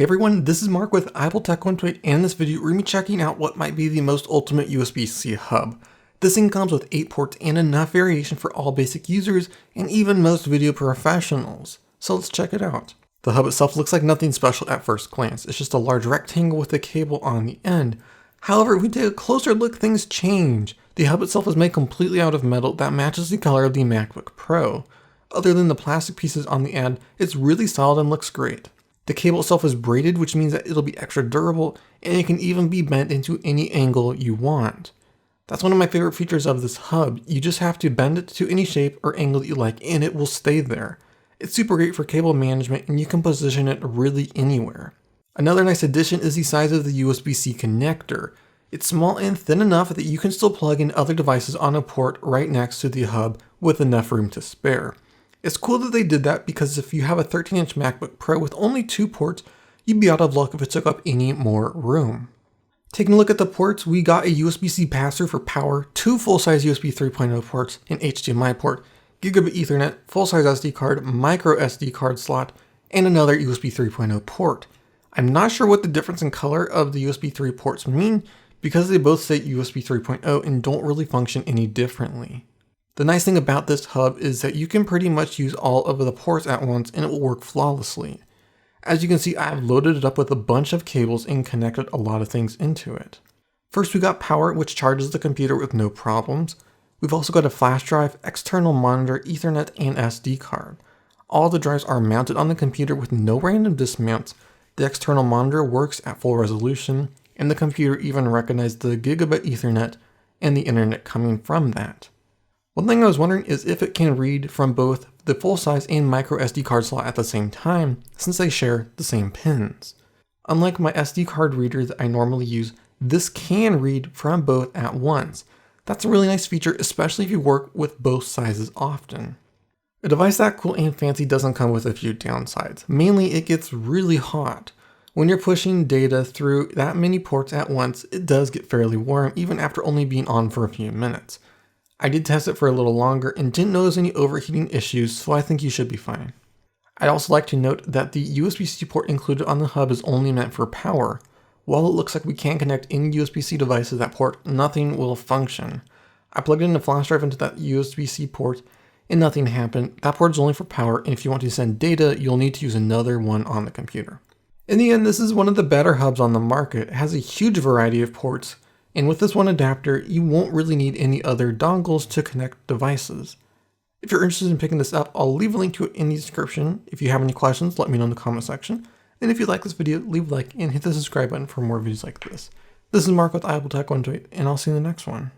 Hey everyone, this is Mark with Untitled Chapter, and in this video we're going to be checking out what might be the most ultimate USB-C hub. This thing comes with 8 ports and enough variation for all basic users and even most video professionals. So let's check it out. The hub itself looks like nothing special at first glance. It's just a large rectangle with a cable on the end. However, if we take a closer look, things change. The hub itself is made completely out of metal that matches the color of the MacBook Pro. Other than the plastic pieces on the end, it's really solid and looks great. The cable itself is braided, which means that it'll be extra durable, and it can even be bent into any angle you want. That's one of my favorite features of this hub. You just have to bend it to any shape or angle that you like, and it will stay there. It's super great for cable management, and you can position it really anywhere. Another nice addition is the size of the Usbc connector. It's small and thin enough that you can still plug in other devices on a port right next to the hub with enough room to spare. It's cool that they did that because if you have a 13-inch MacBook Pro with only 2 ports, you'd be out of luck if it took up any more room. Taking a look at the ports, we got a USB-C pass-through for power, 2 full-size USB 3.0 ports, an HDMI port, Gigabit Ethernet, full-size SD card, micro SD card slot, and another USB 3.0 port. I'm not sure what the difference in color of the USB 3 ports mean because they both say USB 3.0 and don't really function any differently. The nice thing about this hub is that you can pretty much use all of the ports at once and it will work flawlessly. As you can see, I've loaded it up with a bunch of cables and connected a lot of things into it. First, we got power, which charges the computer with no problems. We've also got a flash drive, external monitor, Ethernet, and SD card. All the drives are mounted on the computer with no random dismounts. The external monitor works at full resolution, and the computer even recognized the Gigabit Ethernet and the internet coming from that. One thing I was wondering is if it can read from both the full-size and micro SD card slot at the same time, since they share the same pins. Unlike my SD card reader that I normally use, this can read from both at once. That's a really nice feature, especially if you work with both sizes often. A device that cool and fancy doesn't come with a few downsides. Mainly, it gets really hot. When you're pushing data through that many ports at once, it does get fairly warm, even after only being on for a few minutes. I did test it for a little longer and didn't notice any overheating issues, so I think you should be fine. I'd also like to note that the USB-C port included on the hub is only meant for power. While it looks like we can connect any USB-C device to that port, nothing will function. I plugged in a flash drive into that USB-C port and nothing happened. That port is only for power, and if you want to send data, you'll need to use another one on the computer. In the end, this is one of the better hubs on the market. It has a huge variety of ports, and with this one adapter, you won't really need any other dongles to connect devices. If you're interested in picking this up, I'll leave a link to it in the description. If you have any questions, let me know in the comment section. And if you like this video, leave a like and hit the subscribe button for more videos like this. This is Mark with Untitled Chapter, and I'll see you in the next one.